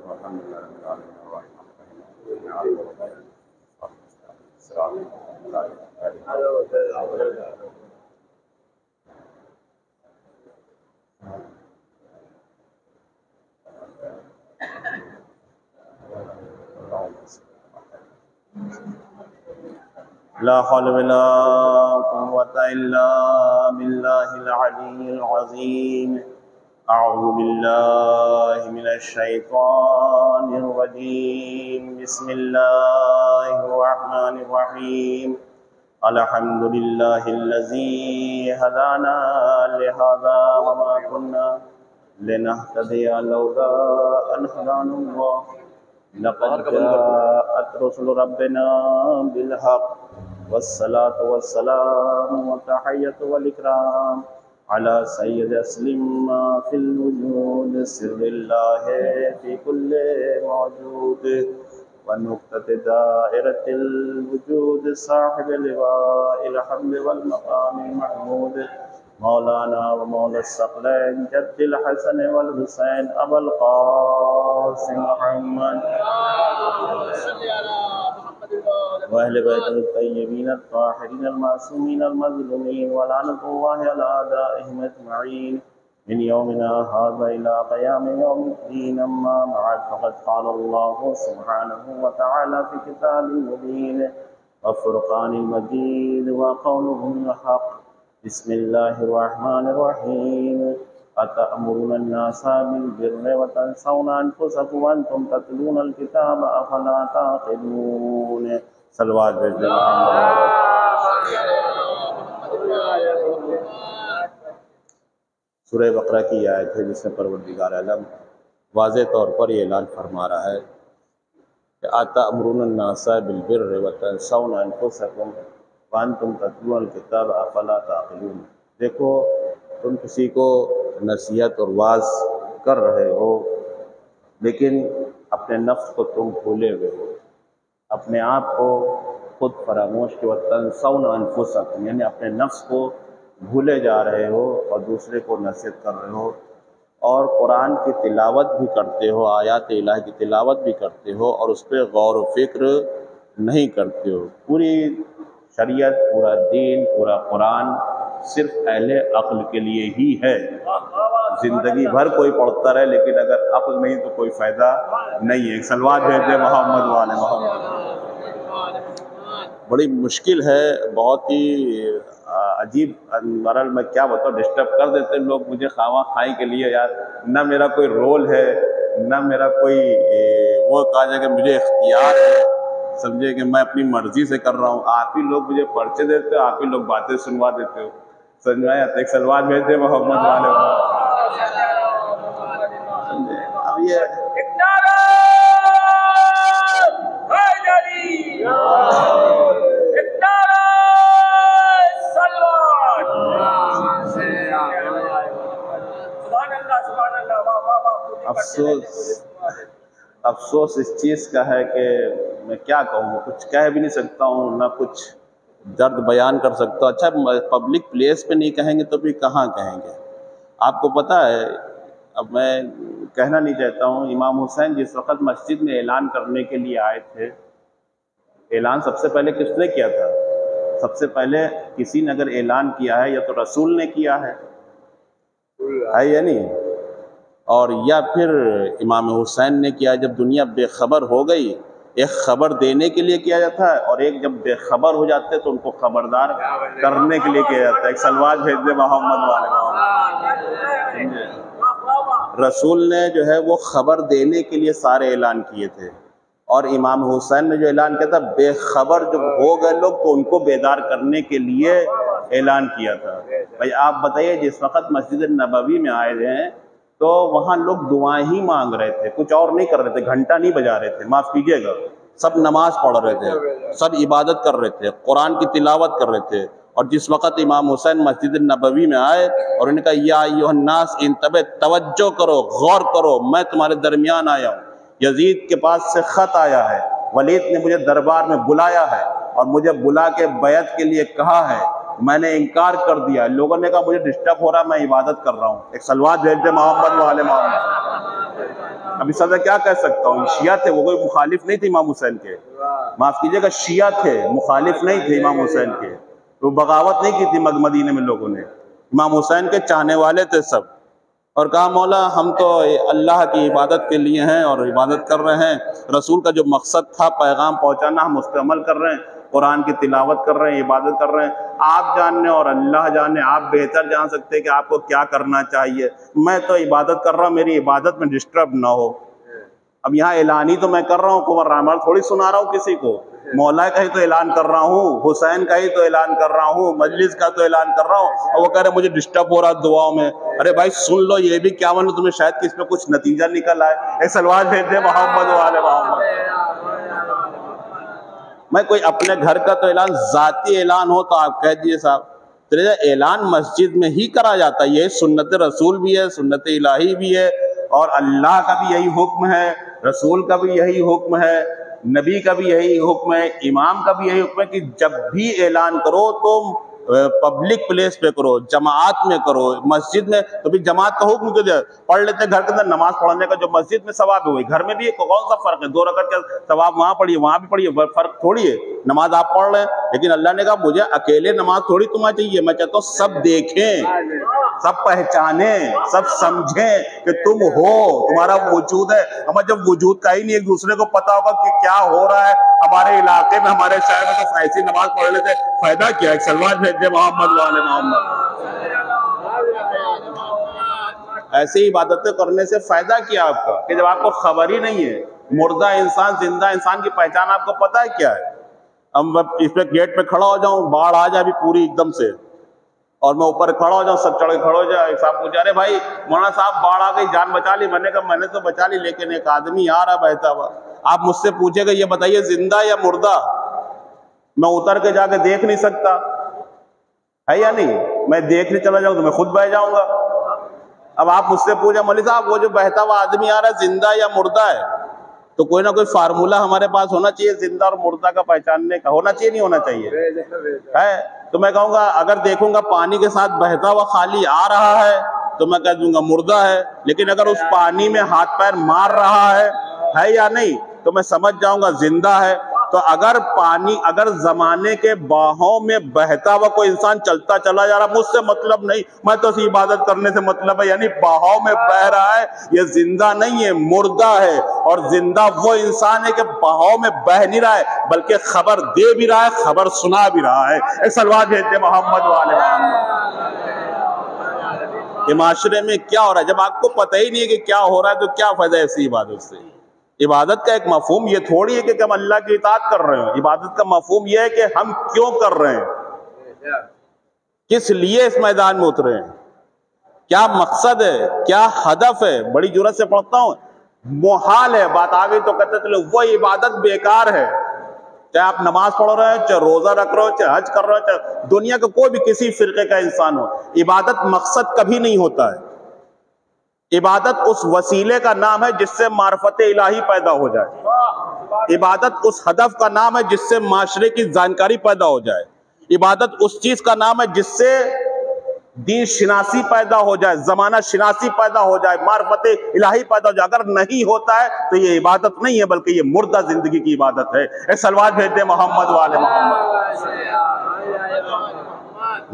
والحمد لله رب العالمين الرحمن الرحيم الصراط لا حول ولا قوة إلا بالله العلي العظيم. أعوذ بالله من الشيطان الرجيم. بسم الله الرحمن الرحيم. الحمد لله الذي هدانا لهذا وما كنا لنهتدي لولا أن هدانا الله. لقد جاءت رسل ربنا بالحق والصلاة والسلام والتحية والإكرام على سيد أسلم في الوجود سر الله في كل موجود ونقطة دائرة الوجود صاحب لواء الحمد والمقام المحمود مولانا ومولى الثقلين جد الحسن والحسين أبا القاسم محمد وأهل بيت الطيبين الطاهرين المعصومين المظلومين ولعنة الله على أعدائهم أجمعين من يومنا هذا إلى قيام يوم الدين. أما بعد فقد قال الله سبحانه وتعالى في كتاب مبين وفرقان المجيد وقوله الحق. بسم الله الرحمن الرحيم. أتأمرون الناس بالبر وتنسون أنفسكم وأنتم تتلون الكتاب أفلا تعقلون. صلوات سورہ بقرہ کی آیت ہے جس میں پروردگار عالم واضح طور پر یہ اعلان فرما رہا ہے کہ أتأمرون الناس بالبر وتنسون أنفسكم وأنتم تتلون الكتاب أفلا تعقلون. دیکھو تم کسی کو نصیحت اور واعظ کر رہے ہو لیکن اپنے نفس کو تم بھولے ہوئے ہو، اپنے آپ کو خود فراموش کے وتنسون انفسکم یعنی اپنے نفس کو بھولے جا رہے ہو اور دوسرے کو نصیحت کر رہے ہو، اور قرآن کی تلاوت بھی کرتے ہو، آیات الہی کی تلاوت بھی کرتے ہو اور اس پہ غور و فکر نہیں کرتے ہو. پوری شریعت، پورا دین، پورا قرآن صرف اہل عقل کے لیے ہی ہے. زندگی بھر کوئی پڑھتا رہے لیکن اگر عقل نہیں تو کوئی فائدہ نہیں ہے. صلوات بھیجے محمد والے محمد. بڑی مشکل ہے، بہت ہی عجیب. برحال میں کیا بتاؤں، ڈسٹرب کر دیتے لوگ مجھے خواہ خواہی کے لیے. یار نہ میرا کوئی رول ہے نہ میرا کوئی وہ کہا جائے کہ مجھے اختیار ہے، سمجھے کہ میں اپنی مرضی سے کر رہا ہوں. آپ ہی لوگ مجھے پرچے دیتے ہو، آپ ہی لوگ باتیں سنوا دیتے ہو. سمجھ میں آیا؟ ایک سلوات بھیجتے محمد والے. اب یہ افسوس اس چیز کا ہے کہ میں کیا کہوں، کچھ کہہ بھی نہیں سکتا ہوں، نہ کچھ درد بیان کر سکتا ہوں. اچھا پبلک پلیس پہ نہیں کہیں گے تو بھی کہاں کہیں گے؟ آپ کو پتہ ہے، اب میں کہنا نہیں چاہتا ہوں، امام حسین جس وقت مسجد میں اعلان کرنے کے لیے آئے تھے، اعلان سب سے پہلے کس نے کیا تھا؟ سب سے پہلے کسی نے اگر اعلان کیا ہے یا تو رسول نے کیا ہے یا نہیں، اور یا پھر امام حسین نے کیا. جب دنیا بے خبر ہو گئی، ایک خبر دینے کے لیے کیا جاتا ہے اور ایک جب بے خبر ہو جاتے تو ان کو خبردار کرنے کے لیے کیا جاتا ہے. ایک سلوات بھیج دے محمد والے. رسول نے جو ہے وہ خبر دینے کے لیے سارے اعلان کیے تھے، اور امام حسین نے جو اعلان کیا تھا بے خبر جب ہو گئے لوگ تو ان کو بیدار کرنے کے لیے اعلان کیا تھا. بھائی آپ بتائیے، جس وقت مسجد نبوی میں آئے ہیں تو وہاں لوگ دعائیں ہی مانگ رہے تھے، کچھ اور نہیں کر رہے تھے، گھنٹہ نہیں بجا رہے تھے، معاف کیجیے گا، سب نماز پڑھ رہے تھے، سب عبادت کر رہے تھے، قرآن کی تلاوت کر رہے تھے. اور جس وقت امام حسین مسجد نبوی میں آئے اور انہوں نے کہا یا ایھا الناس انتبہ، توجہ کرو، غور کرو، میں تمہارے درمیان آیا ہوں. یزید کے پاس سے خط آیا ہے، ولید نے مجھے دربار میں بلایا ہے اور مجھے بلا کے بیعت کے لیے کہا ہے، میں نے انکار کر دیا. لوگوں نے کہا مجھے ڈسٹرب ہو رہا ہے، میں عبادت کر رہا ہوں. ایک سلوات بھیج دے محمد والے محمد. ابھی صدر کیا کہہ سکتا ہوں، شیعہ تھے، وہ کوئی مخالف نہیں تھے امام حسین کے، معاف کیجیے گا، شیعہ تھے، مخالف نہیں تھے امام حسین کے، وہ بغاوت نہیں کی تھی مدینے میں لوگوں نے، امام حسین کے چاہنے والے تھے سب، اور کہا مولا ہم تو اللہ کی عبادت کے لیے ہیں اور عبادت کر رہے ہیں، رسول کا جو مقصد تھا پیغام پہنچانا ہم اس پہ عمل کر رہے ہیں، قرآن کی تلاوت کر رہے ہیں، عبادت کر رہے ہیں، آپ جاننے اور اللہ جانے، آپ بہتر جان سکتے ہیں کہ آپ کو کیا کرنا چاہیے، میں تو عبادت کر رہا ہوں، میری عبادت میں ڈسٹرب نہ ہو۔ اب یہاں اعلان ہی تو میں کر رہا ہوں، قمر رحمان تھوڑی سنا رہا ہوں کسی کو، مولا کا ہی تو اعلان کر رہا ہوں، حسین کا ہی تو اعلان کر رہا ہوں، مجلس کا تو اعلان کر رہا ہوں، اور وہ کہہ رہے مجھے ڈسٹرب ہو رہا دعاؤں میں۔ ارے بھائی سن لو یہ بھی، کیا معلوم تمہیں شاید کس پہ کچھ نتیجہ نکل آئے۔ ایک سلوات بھیج دے محمد والے محمد۔ میں کوئی اپنے گھر کا تو اعلان، ذاتی اعلان ہو تو آپ کہہ دیجیے صاحب، تو اعلان مسجد میں ہی کرا جاتا ہے، یہ سنت رسول بھی ہے، سنت الہی بھی ہے، اور اللہ کا بھی یہی حکم ہے، رسول کا بھی یہی حکم ہے، نبی کا بھی یہی حکم ہے، امام کا بھی یہی حکم ہے کہ جب بھی اعلان کرو تو پبلک پلیس پہ کرو، جماعت میں کرو، مسجد میں تو بھی جماعت کا حکم کیوں دیا؟ پڑھ لیتے گھر کے اندر نماز پڑھنے کا جو مسجد میں ثواب ہے وہی گھر میں بھی ہے، کون سا فرق ہے؟ 2 رکعت کا ثواب وہاں پڑھیے وہاں بھی پڑھیے، فرق تھوڑی ہے، نماز آپ پڑھ رہے ہیں، لیکن اللہ نے کہا مجھے اکیلے نماز تھوڑی تمہیں چاہیے، میں چاہتا ہوں سب دیکھیں، سب پہچانیں، سب سمجھیں کہ تم ہو، تمہارا وجود ہے۔ ہمیں جب وجود کا ہی نہیں ایک دوسرے کو پتا ہوگا کہ کیا ہو رہا ہے ہمارے علاقے میں، ہمارے شہر میں، تو ایسی نماز پڑھ لیتے فائدہ کیا ہے؟ سلوات بھیجتے محمد والے محمد۔ ایسی عبادتیں کرنے سے فائدہ کیا آپ کا کہ جب آپ کو خبر ہی نہیں ہے، مردہ انسان زندہ انسان کی پہچان آپ کو پتا ہے کیا ہے؟ اب اس پہ گیٹ پہ کھڑا ہو جاؤں، باڑھ آ جائے ابھی پوری ایک دم سے، اور میں اوپر کھڑا ہو جاؤں، سب چڑھ کے کھڑے ہو جائے، ایک صاحب پوچھا رہے بھائی مولانا صاحب باڑھ آ گئی جان بچا لی، میں نے کہا میں نے تو بچا لی لیکن ایک آدمی آ رہا بہتا ہوا، آپ مجھ سے پوچھے گا یہ بتائیے زندہ یا مردہ؟ میں اتر کے جا کے دیکھ نہیں سکتا ہے یا نہیں؟ میں دیکھنے چلا جاؤں تو میں خود بہ جاؤں گا۔ اب آپ مجھ سے پوچھیں مولوی صاحب وہ جو بہتا ہوا آدمی آ رہا ہے زندہ یا مردہ ہے؟ تو کوئی نہ کوئی فارمولہ ہمارے پاس ہونا چاہیے زندہ اور مردہ کا پہچاننے کا، ہونا چاہیے نہیں ہونا چاہیے ہے؟ تو میں کہوں گا اگر دیکھوں گا پانی کے ساتھ بہتا ہوا خالی آ رہا ہے تو میں کہہ دوں گا مردہ ہے، لیکن اگر اس پانی میں ہاتھ پیر مار رہا ہے یا نہیں تو میں سمجھ جاؤں گا زندہ ہے۔ تو اگر زمانے کے باہوں میں بہتا ہوا کوئی انسان چلتا چلا جا رہا، مجھ سے مطلب نہیں، میں تو اسی عبادت کرنے سے مطلب ہے، یعنی باہوں میں بہ رہا ہے، یہ زندہ نہیں ہے مردہ ہے، اور زندہ وہ انسان ہے کہ باہوں میں بہ نہیں رہا ہے بلکہ خبر دے بھی رہا ہے، خبر سنا بھی رہا ہے۔ ایک سلوات بھیجتے محمد والے محمد۔ کہ معاشرے میں کیا ہو رہا ہے جب آپ کو پتہ ہی نہیں ہے کہ کیا ہو رہا ہے تو کیا فائدہ ایسی عبادت سے؟ عبادت کا ایک مفہوم یہ تھوڑی ہے کہ ہم اللہ کی اطاعت کر رہے ہیں، عبادت کا مفہوم یہ ہے کہ ہم کیوں کر رہے ہیں، کس لیے اس میدان میں اترے ہیں، کیا مقصد ہے، کیا ہدف ہے۔ بڑی جرات سے پڑھتا ہوں، محال ہے بات آ گئی تو کہتے چلو وہ عبادت بیکار ہے، چاہے آپ نماز پڑھ رہے ہیں، چاہے روزہ رکھ رہے ہو، چاہے حج کر رہے ہو، چاہے دنیا کا کوئی بھی کسی فرقے کا انسان ہو، عبادت مقصد کبھی نہیں ہوتا ہے۔ عبادت اس وسیلے کا نام ہے جس سے معرفت الہی پیدا ہو جائے، عبادت اس ہدف کا نام ہے جس سے معاشرے کی جانکاری پیدا ہو جائے، عبادت اس چیز کا نام ہے جس سے دین شناسی پیدا ہو جائے، زمانہ شناسی پیدا ہو جائے، معرفت الہی پیدا ہو جائے۔ اگر نہیں ہوتا ہے تو یہ عبادت نہیں ہے بلکہ یہ مردہ زندگی کی عبادت ہے۔ ایک سلوات بھیجتے محمد والے محمد۔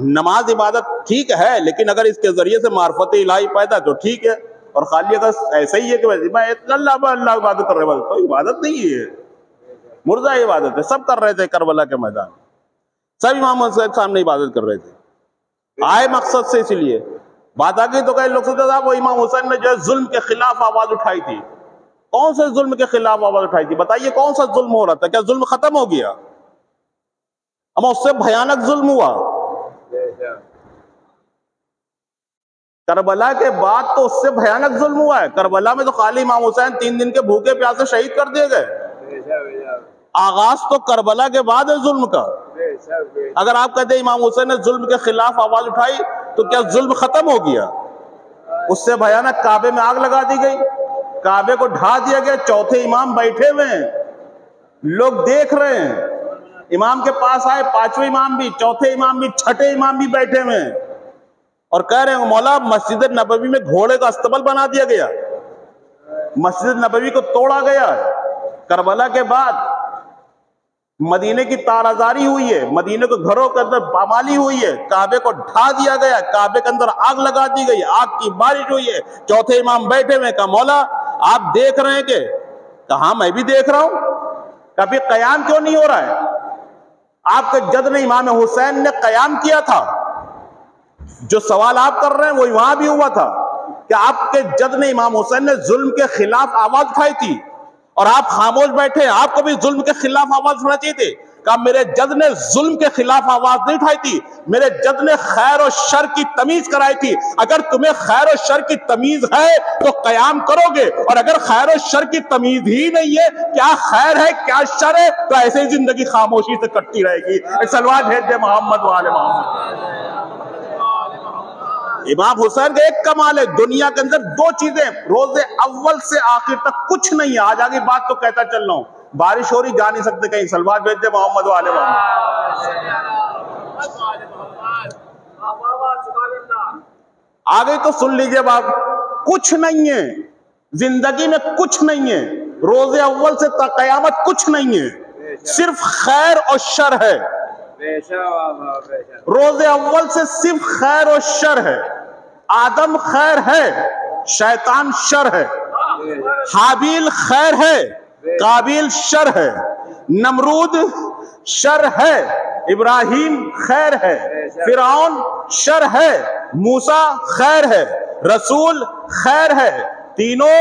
نماز عبادت ٹھیک ہے لیکن اگر اس کے ذریعے سے معرفت الہی پیدا تو ٹھیک ہے، اور خالی اگر ایسا ہی ہے کہ میں اللہ عبادت کر رہے ہیں تو عبادت نہیں ہے، مردہ عبادت ہے۔ سب کر رہے تھے کربلا کے میدان، سب امام حسین سامنے عبادت کر رہے تھے، آئے مقصد سے، اسی لیے بات آ گئی تو کئی لوگ سوچتے تھا وہ امام حسین نے جو ہے ظلم کے خلاف آواز اٹھائی تھی۔ کون سے ظلم کے خلاف آواز اٹھائی تھی؟ بتائیے کون سا ظلم ہو رہا تھا؟ کیا ظلم ختم ہو گیا؟ اما اس سے بھیانک ظلم ہوا کربلا کے بعد، تو اس سے بھیانک ظلم ہوا ہے۔ کربلا میں تو خالی امام حسین 3 دن کے بھوکے پیاسے شہید کر دیے گئے، آغاز تو کربلا کے بعد ہے ظلم کا۔ اگر آپ کہتے ہیں امام حسین نے ظلم کے خلاف آواز اٹھائی تو کیا ظلم ختم ہو گیا؟ اس سے بھیانک کعبے میں آگ لگا دی گئی، کعبے کو ڈھا دیا گیا، چوتھے امام بیٹھے ہوئے ہیں، لوگ دیکھ رہے ہیں، امام کے پاس آئے 5ویں امام بھی، چوتھے امام بھی، چھٹے امام بھی بیٹھے ہوئے ہیں، اور کہہ رہے ہیں مولا مسجد نبوی میں گھوڑے کا استبل بنا دیا گیا، مسجد نبوی کو توڑا گیا ہے، کربلا کے بعد مدینے کی تالازاری ہوئی ہے، مدینے کے گھروں کے اندر پامالی ہوئی ہے، کعبے کو ڈھا دیا گیا، کعبے کے اندر آگ لگا دی گئی، آگ کی بارش ہوئی ہے، چوتھے امام بیٹھے ہوئے، کہا مولا آپ دیکھ رہے ہیں کہ؟ کہا میں بھی دیکھ رہا ہوں۔ کبھی قیام کیوں نہیں ہو رہا ہے؟ آپ کے جد نے امام حسین نے قیام کیا تھا، جو سوال آپ کر رہے ہیں وہ وہاں بھی ہوا تھا کہ آپ کے جد نے امام حسین نے ظلم کے خلاف آواز اٹھائی تھی اور آپ خاموش بیٹھے، آپ کو بھی ظلم کے خلاف آواز اٹھانا چاہیے تھے۔ کہا میرے جد نے ظلم کے خلاف آواز نہیں اٹھائی تھی، میرے جد نے خیر اور شر کی تمیز کرائی تھی۔ اگر تمہیں خیر اور شر کی تمیز ہے تو قیام کرو گے، اور اگر خیر اور شر کی تمیز ہی نہیں ہے، کیا خیر ہے کیا شر ہے، تو ایسے ہی زندگی خاموشی سے کٹتی رہے گی۔ ایک سلوات بھیج دے محمد وآل محمد۔ امام حسین کا ایک کمال ہے، دنیا کے اندر دو چیزیں روز اول سے آخر تک کچھ نہیں ہے۔ آج آگے بات تو کہتا چل رہا ہوں، بارش ہو رہی جا نہیں سکتے کہیں، سلوات بھیج دے محمد وآل محمد۔ آگے تو سن لیجئے بات، کچھ نہیں ہے زندگی میں، کچھ نہیں ہے، روز اول سے قیامت کچھ نہیں ہے، صرف خیر اور شر ہے۔ روز اول سے صرف خیر اور شر ہے۔ آدم خیر ہے، شیطان شر ہے، حابیل خیر ہے، قابیل شر ہے، نمرود شر ہے، ابراہیم خیر ہے، فرعون شر ہے، موسیٰ خیر ہے، رسول خیر ہے، تینوں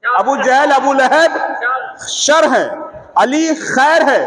ابو جہل ابو لہب شر ہیں، علی خیر ہے،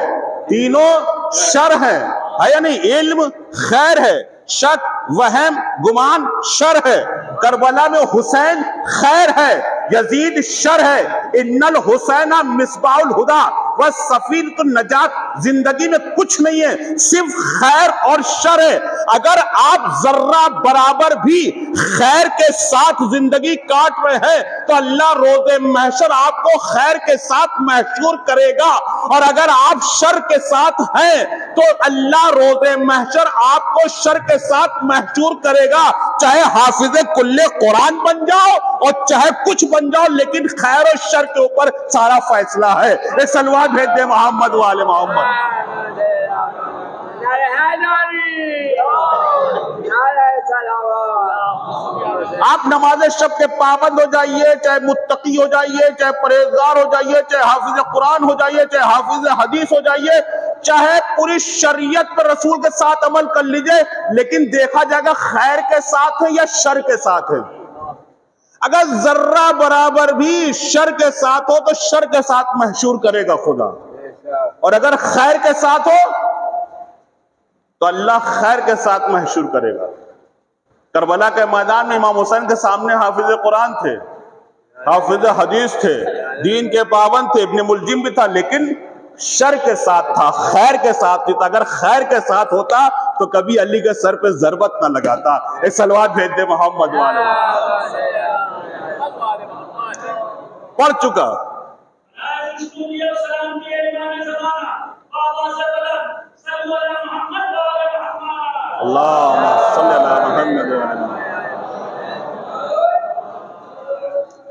تینوں شر ہیں، ہے یا نہیں؟ علم خیر ہے، شک وہم گمان شر ہے، کربلا میں حسین خیر ہے، یزید شر ہے، ان الحسین مصباح الہدی وسفینۃ النجات۔ زندگی میں کچھ نہیں ہے، صرف خیر اور شر ہے۔ اگر آپ ذرہ برابر بھی خیر کے ساتھ زندگی کاٹ رہے ہیں تو اللہ روز محشر آپ کو خیر کے ساتھ محشور کرے گا، اور اگر آپ شر کے ساتھ ہیں تو اللہ روز محشر آپ کو شر کے ساتھ محشور کرے گا۔ چاہے حافظ کل قرآن بن جاؤ اور چاہے کچھ بن جاؤ، لیکن خیر اور شر کے اوپر سارا فیصلہ ہے۔ ایک سلوات بھیج دے محمد والے محمد۔ آپ نماز شب کے پابند ہو جائیے، چاہے متقی ہو جائیے، چاہے پرہیزگار ہو جائیے، چاہے حافظ قرآن ہو جائیے، چاہے حافظ حدیث ہو جائیے، چاہے پوری شریعت پر رسول کے ساتھ عمل کر لیجئے، لیکن دیکھا جائے گا خیر کے ساتھ ہے یا شر کے ساتھ ہے۔ اگر ذرہ برابر بھی شر کے ساتھ ہو تو شر کے ساتھ محشور کرے گا خدا، اور اگر خیر کے ساتھ ہو تو اللہ خیر کے ساتھ محشور کرے گا۔ کربلا کے میدان میں امام حسین کے سامنے حافظ قرآن تھے، حافظ حدیث تھے، دین کے پابند تھے، ابن ملجم بھی تھا، لیکن شر کے ساتھ تھا، خیر کے ساتھ تھا۔ اگر خیر کے ساتھ ہوتا تو کبھی علی کے سر پہ ضربت نہ لگاتا۔ ایک سلوات بھیج دے محمد والے پڑھ چکا۔ اللہم صلی اللہ محمد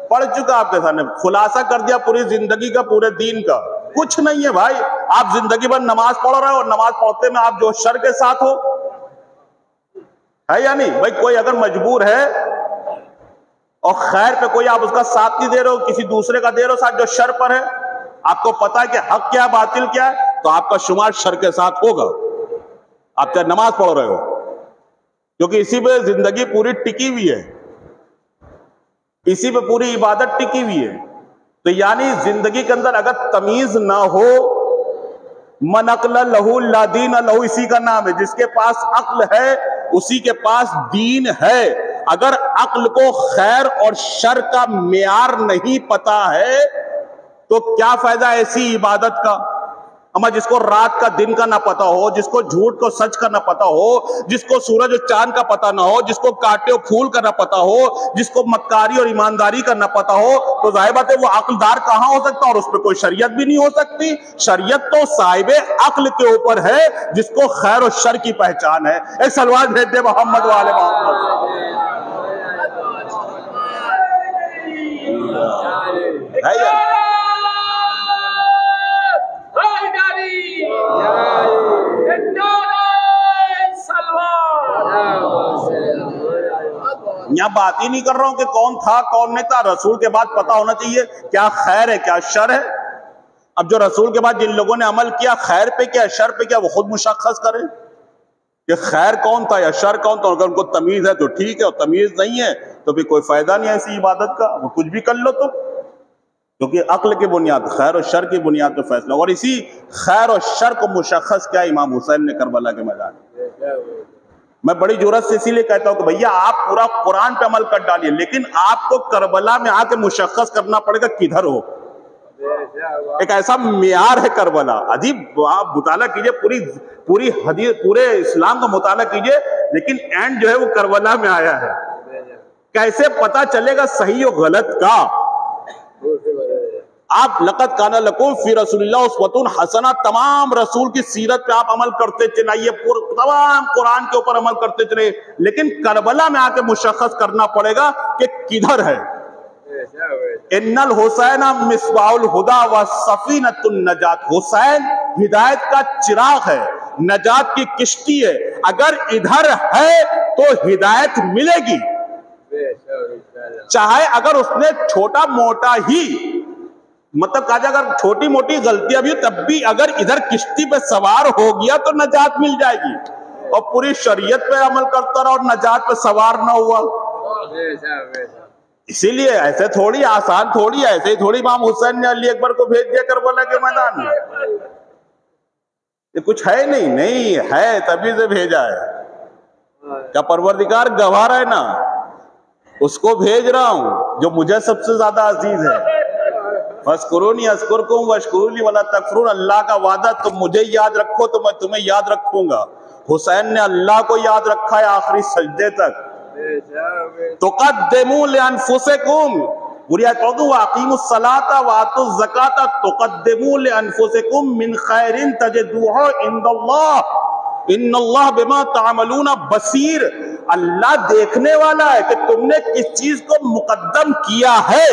پڑھ چکا آپ کے سامنے، خلاصہ کر دیا پوری زندگی کا، پورے دین کا۔ کچھ نہیں ہے بھائی، آپ زندگی بھر نماز پڑھ رہے ہو اور نماز پڑھتے میں آپ جو شر کے ساتھ ہو، ہے یا نہیں؟ بھائی کوئی اگر مجبور ہے اور خیر پہ کوئی آپ اس کا ساتھ نہیں دے رہے ہو، کسی دوسرے کا دے رہے ہو ساتھ جو شر پر ہے، آپ کو پتا ہے کہ حق کیا باطل کیا ہے، تو آپ کا شمار شر کے ساتھ ہوگا۔ آپ چاہے نماز پڑھ رہے ہو، کیونکہ اسی پہ زندگی پوری ٹکی ہوئی ہے، اسی پہ پوری عبادت ٹکی ہوئی ہے۔ تو یعنی زندگی کے اندر اگر تمیز نہ ہو، من عقل لہو لا دین لہو، اسی کا نام ہے، جس کے پاس عقل ہے اسی کے پاس دین ہے۔ اگر عقل کو خیر اور شر کا معیار نہیں پتا ہے تو کیا فائدہ ایسی عبادت کا؟ اما جس کو رات کا دن کا نہ پتا ہو، جس کو جھوٹ کو سچ کا نہ پتا ہو، جس کو سورج اور چاند کا پتا نہ ہو، جس کو کانٹے اور پھول کا نہ پتا ہو، جس کو مکاری اور ایمانداری کا نہ پتا ہو، تو ظاہر بات ہے وہ عقل دار کہاں ہو سکتا، اور اس پہ کوئی شریعت بھی نہیں ہو سکتی۔ شریعت تو صاحب عقل کے اوپر ہے جس کو خیر اور شر کی پہچان ہے۔ ایک سلوات بھیج دے محمد والے محمد۔ بھائی یہاں بات ہی نہیں کر رہا ہوں کہ کون تھا کون نہیں تھا، رسول کے بعد پتا ہونا چاہیے کیا خیر ہے کیا شر ہے۔ اب جو رسول کے بعد جن لوگوں نے عمل کیا خیر پہ کیا شر پہ کیا وہ خود مشخص کریں کہ خیر کون تھا یا شر کون تھا۔ اگر ان کو تمیز ہے تو ٹھیک ہے، اور تمیز نہیں ہے تو بھی کوئی فائدہ نہیں ہے ایسی عبادت کا، وہ کچھ بھی کر لو تو، کیونکہ عقل کی بنیاد خیر اور شر کی بنیاد پہ فیصلہ۔ اور اسی خیر اور شر کو مشخص کیا امام حسین نے کربلا کے میدان۔ میں بڑی جرات سے اسی لیے کہتا ہوں کہ بھیا آپ پورا قرآن پہ عمل کر ڈالیے، لیکن آپ کو کربلا میں آ کے مشخص کرنا پڑے گا کدھر ہو۔ ایک ایسا معیار ہے کربلا، عجیب، آپ مطالعہ کیجئے پوری حدیث، پورے اسلام کا مطالعہ کیجئے، لیکن اینڈ جو ہے وہ کربلا میں آیا ہے۔ کیسے پتا چلے گا صحیح و غلط کا؟ آپ لقد کان لکم فی رسول اللہ اسوۃ حسنہ، تمام رسول کی سیرت پہ آپ عمل کرتے چلائیے، تمام قرآن کے اوپر عمل کرتے چلے، لیکن کربلا میں آ کے مشخص کرنا پڑے گا کہ کدھر ہے۔ ان الحسین مصباح الہدی و سفینۃ النجات، حسین ہدایت کا چراغ ہے، نجات کی کشتی ہے، اگر ادھر ہے تو ہدایت ملے گی، چاہے اگر اس نے چھوٹا موٹا ہی، مطلب کہا جائے اگر چھوٹی موٹی غلطیاں بھی تب بھی اگر ادھر کشتی پہ سوار ہو گیا تو نجات مل جائے گی، اور پوری شریعت پہ عمل کرتا رہا اور نجات پہ سوار نہ ہوا۔ اسی لیے ایسے تھوڑی آسان تھوڑی، ایسے ہی تھوڑی امام حسین نے علی اکبر کو بھیج دیا کربلا کے میدان میں، یہ کچھ ہے نہیں ہے تبھی سے بھیجا ہے، کیا پروردگار گواہ ہے نا، اس کو بھیج رہا ہوں جو مجھے سب سے زیادہ عزیز ہے۔ فَاذْكُرُونِي أَذْكُرْكُمْ وَاشْكُرُوا لِي وَلَا تَكْفُرُونَ، اللہ کا وعدہ تم مجھے یاد رکھو تو میں تمہیں یاد رکھوں گا۔ حسین نے اللہ کو یاد رکھا ہے آخری سجدے تک۔ تُقَدِّمُوا لِأَنفُسِكُمْ، پوری آیت پڑھ دوں، وَأَقِیمُوا الصَّلَاةَ وَآتُوا الزَّکَاةَ تُقَدِّمُوا لِأَنفُسِكُمْ مِنْ خَیْرٍ تَجِدُوهُ عِندَ اللَّهِ إِنَّ اللَّهَ بِمَا تَعْمَلُونَ بَصِیر، اللہ دیکھنے والا ہے کہ تم نے کس چیز کو مقدم کیا ہے۔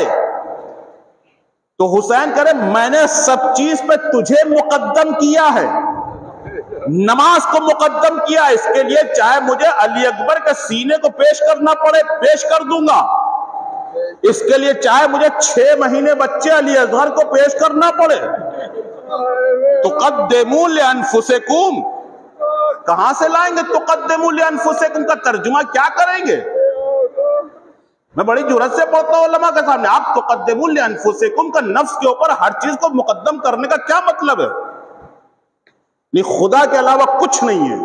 تو حسین کہہ رہے میں نے سب چیز پہ تجھے مقدم کیا ہے، نماز کو مقدم کیا، اس کے لیے چاہے مجھے علی اکبر کے سینے کو پیش کرنا پڑے پیش کر دوں گا، اس کے لیے چاہے مجھے 6 مہینے بچے علی اصغر کو پیش کرنا پڑے۔ تقدموا لانفسکم، کہاں سے لائیں گے تقدموا لانفسکم کا ترجمہ کیا کریں گے؟ میں بڑی جرات سے پڑھتا ہوں علماء کے سامنے، آپ تقدموا لانفسکم کا نفس کے اوپر ہر چیز کو مقدم کرنے کا کیا مطلب ہے؟ خدا کے علاوہ کچھ نہیں ہے،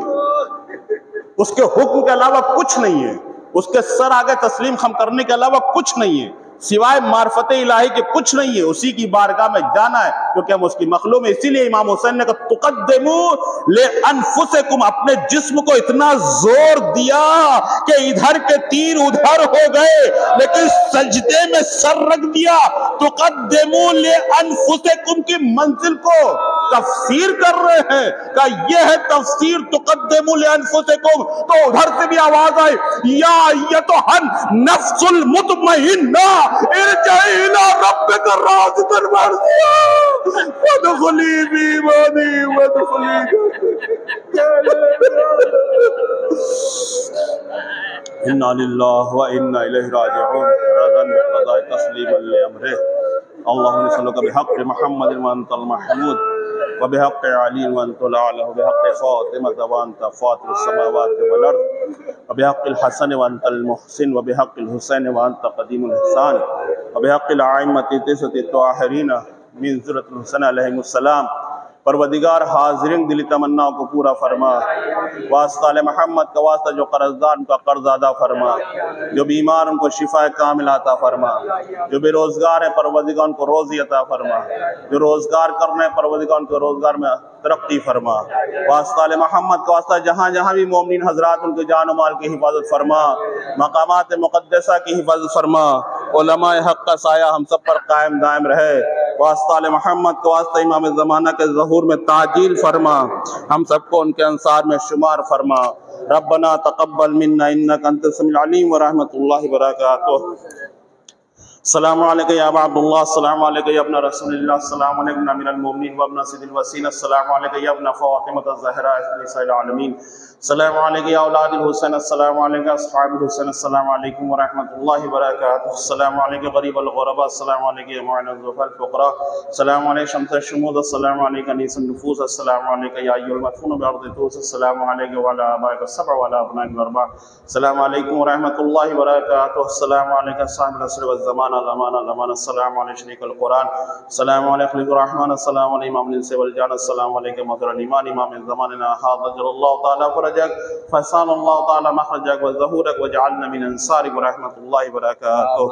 اس کے حکم کے علاوہ کچھ نہیں ہے، اس کے سر آگے تسلیم خم کرنے کے علاوہ کچھ نہیں ہے، سوائے معرفت الہی کے کچھ نہیں ہے، اسی کی بارگاہ میں جانا ہے کیونکہ ہم اس کی مخلوق میں۔ اسی لیے امام حسین نے کہا تقدموا لانفسکم، اپنے جسم کو اتنا زور دیا کہ ادھر کے تیر ادھر ہو گئے لیکن سجدے میں سر رکھ دیا۔ تقدموا لانفسکم کی منزل کو تفسیر کر رہے ہیں کہ یہ ہے تفسیر تقدموا لانفسکم، تو ادھر سے بھی آواز آئی یا ایتھا النفس المطمئنہ ارجعی الی ربک راضیۃ مرضیہ وادخلی فی عبادی وادخلی انا للہ وانا الیہ راجعون رضا بقضاء تسلیما لامرہ اللہم صلی بحق محمد وانت المحمود وبحق علی وانت الاعلی وبحق فاطمہ وانت فاطر السماوات والارض وبحق الحسن وانت المحسن وبحق الحسین وانت قدیم الاحسان وبحق الائمۃ التسعۃ الطاہرین من ذریۃ الحسن علیہم السلام۔ پروردگار حاضرین دلی تمنا کو پورا فرما، واسطہ علی محمد کا واسطہ جو قرضدار ان کا قرض ادا فرما، جو بیمار ان کو شفا کامل عطا فرما، جو بے روزگار ہیں پروردگار ان کو روزی عطا فرما، جو روزگار کرنے پروردگار ان کو روزگار میں ترقی فرما، واسطہ علی محمد کا واسطہ جہاں جہاں بھی مومنین حضرات ان کے جان و مال کی حفاظت فرما، مقامات مقدسہ کی حفاظت فرما، علماء حق کا سایہ ہم سب پر قائم دائم رہے، واسطہ علی محمد کا واسطہ امام زمانہ کے ظہور میں تعجیل فرما، ہم سب کو ان کے انصار میں شمار فرما۔ ربنا تقبل منا انک انت السمیع العلیم ورحمۃ اللہ وبرکاتہ۔ السلام علیکم یا ابا عبداللہ، السلام علیکم یا ابن رسول اللہ، السلام علیکم امیر المومنین و ابن سید الوسین، السلام علیکم یا ابن فاطمۃ الزہرا نساء العالمین، السلام علیکم یا اولاد الحسین، السلام علیکم اصحاب الحسین، السلام علیکم ورحمۃ اللہ وبرکاتہ، السلام علیکم غریب الغرباء، السلام علیکم یا معین الضعفاء الفقراء، السلام علیکم شمس الشموس، السلام علیکم انیس النفوس، السلام علیکم یا ایھا المدفون بارض طوس، السلام علیکم وعلی آبائک السبع وعلی ابنائک الاربع، السلام علیکم ورحمۃ اللہ وبرکاتہ، السلام علیکم صاحب العصر والزمان، الامان، السلام علیکم شریک القرآن، السلام علیکم خلیق الرحمن، السلام علیکم امام الانس والجان، السلام علیکم مظہر الایمان، امام الزماننا هذا اجر اللہ تعالی فرجک، فحسان اللہ تعالی مخرجک وظہورک، وجعلنا من انصارک ورحمۃ اللہ وبرکاتہ۔